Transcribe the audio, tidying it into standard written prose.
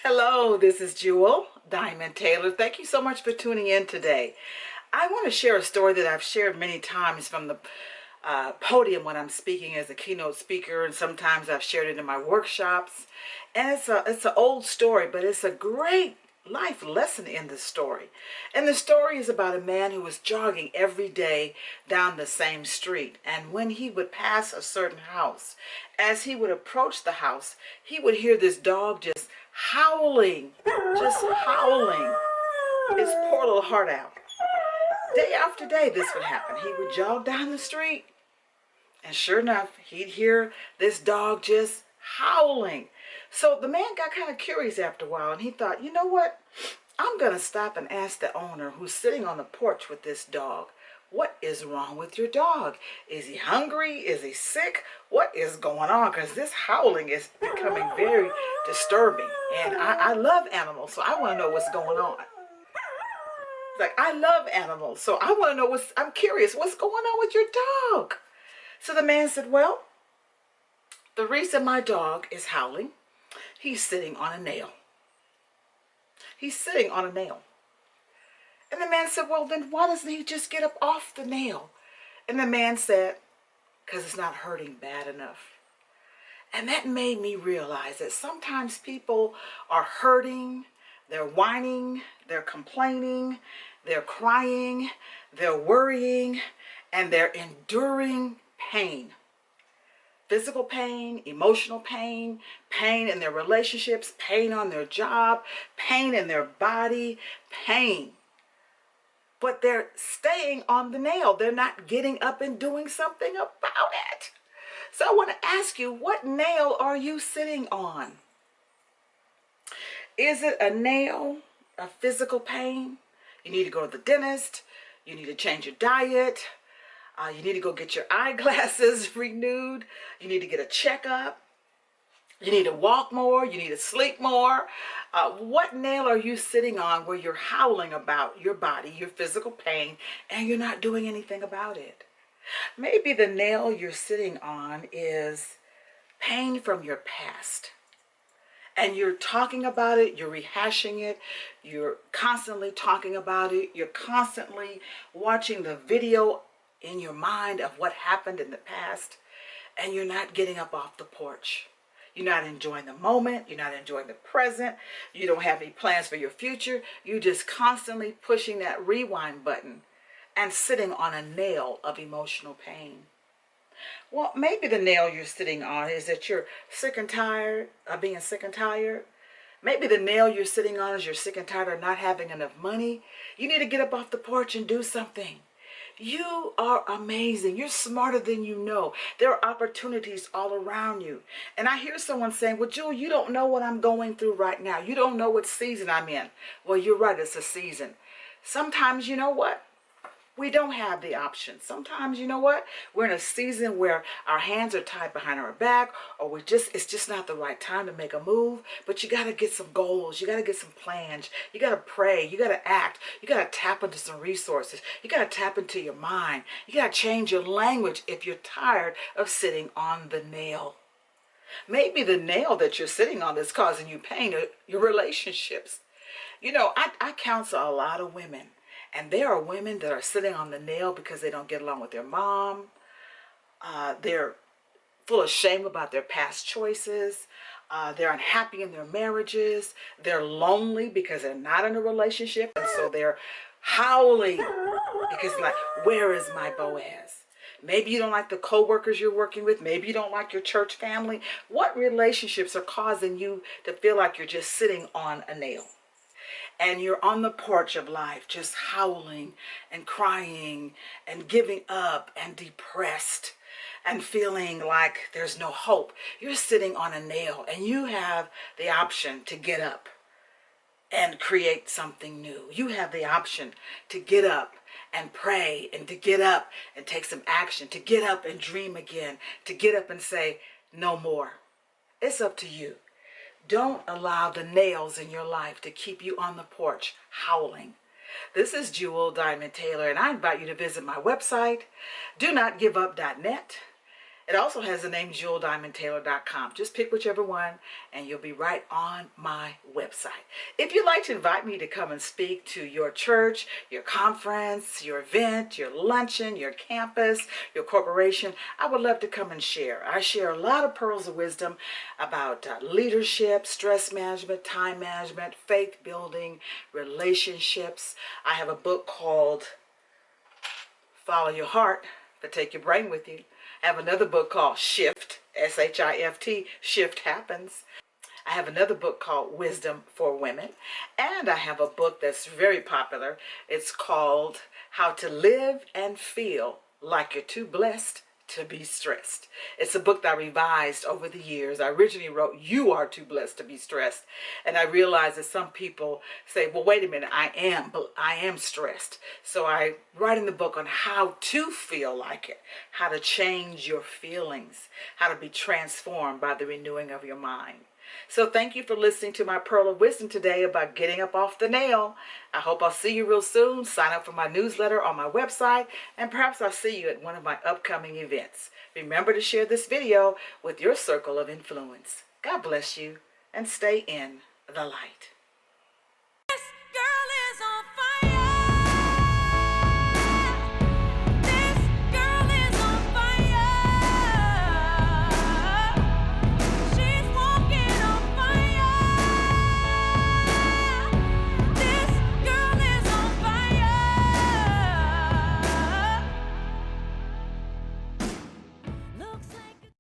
Hello, this is Jewel Diamond Taylor. Thank you so much for tuning in today. I want to share a story that I've shared many times from the podium when I'm speaking as a keynote speaker, and sometimes I've shared it in my workshops. And it's an old story, but it's a great life lesson in the story. And the story is about a man who was jogging every day down the same street. And when he would pass a certain house, as he would approach the house, he would hear this dog howling, just howling his poor little heart out. Day after day, this would happen. He would jog down the street, and sure enough, he'd hear this dog just howling. So the man got kind of curious after a while, and he thought, you know what? I'm going to stop and ask the owner who's sitting on the porch with this dog, what is wrong with your dog? Is he hungry? Is he sick? What is going on? Because this howling is becoming very disturbing. And I love animals, so I want to know what's going on. It's like, I love animals, so I want to know I'm curious, what's going on with your dog? So the man said, well, the reason my dog is howling, he's sitting on a nail. He's sitting on a nail. And the man said, well, then why doesn't he just get up off the nail? And the man said, because it's not hurting bad enough. And that made me realize that sometimes people are hurting, they're whining, they're complaining, they're crying, they're worrying, and they're enduring pain. Physical pain, emotional pain, pain in their relationships, pain on their job, pain in their body, pain. But they're staying on the nail. They're not getting up and doing something about it. So I want to ask you, what nail are you sitting on? Is it a nail of physical pain? You need to go to the dentist. You need to change your diet. You need to go get your eyeglasses renewed. You need to get a checkup. You need to walk more. You need to sleep more. What nail are you sitting on where you're howling about your body, your physical pain, and you're not doing anything about it? Maybe the nail you're sitting on is pain from your past. And you're talking about it, you're rehashing it, you're constantly talking about it, you're constantly watching the video in your mind of what happened in the past, and you're not getting up off the porch. You're not enjoying the moment. You're not enjoying the present. You don't have any plans for your future. You're just constantly pushing that rewind button and sitting on a nail of emotional pain. Well, maybe the nail you're sitting on is that you're sick and tired of being sick and tired. Maybe the nail you're sitting on is you're sick and tired of not having enough money. You need to get up off the porch and do something. You are amazing. You're smarter than you know. There are opportunities all around you. And I hear someone saying, well, Jewel, you don't know what I'm going through right now. You don't know what season I'm in. Well, you're right. It's a season. Sometimes, you know what? We don't have the option. Sometimes, you know what? We're in a season where our hands are tied behind our back, or it's just not the right time to make a move. But you got to get some goals. You got to get some plans. You got to pray. You got to act. You got to tap into some resources. You got to tap into your mind. You got to change your language if you're tired of sitting on the nail. Maybe the nail that you're sitting on that's causing you pain are your relationships. You know, I counsel a lot of women. And there are women that are sitting on the nail because they don't get along with their mom. They're full of shame about their past choices. They're unhappy in their marriages. They're lonely because they're not in a relationship. And so they're howling because like, where is my Boaz? Maybe you don't like the co-workers you're working with. Maybe you don't like your church family. What relationships are causing you to feel like you're just sitting on a nail? And you're on the porch of life just howling and crying and giving up and depressed and feeling like there's no hope. You're sitting on a nail and you have the option to get up and create something new. You have the option to get up and pray, and to get up and take some action, to get up and dream again, to get up and say, no more. It's up to you. Don't allow the nails in your life to keep you on the porch howling. This is Jewel Diamond Taylor, and I invite you to visit my website, donotgiveup.net. It also has the name JewelDiamondTaylor.com. Just pick whichever one and you'll be right on my website. If you'd like to invite me to come and speak to your church, your conference, your event, your luncheon, your campus, your corporation, I would love to come and share. I share a lot of pearls of wisdom about leadership, stress management, time management, faith building, relationships. I have a book called Follow Your Heart, but take your brain with you. I have another book called Shift, S-H-I-F-T, Shift Happens. I have another book called Wisdom for Women. And I have a book that's very popular. It's called How to Live and Feel Like You're Too Blessed to Be Stressed. It's a book that I revised over the years. I originally wrote, You Are Too Blessed to Be Stressed. And I realized that some people say, well, wait a minute, I am stressed. So I write in the book on how to feel like it, how to change your feelings, how to be transformed by the renewing of your mind. So thank you for listening to my Pearl of Wisdom today about getting up off the nail. I hope I'll see you real soon. Sign up for my newsletter on my website, and perhaps I'll see you at one of my upcoming events. Remember to share this video with your circle of influence. God bless you, and stay in the light.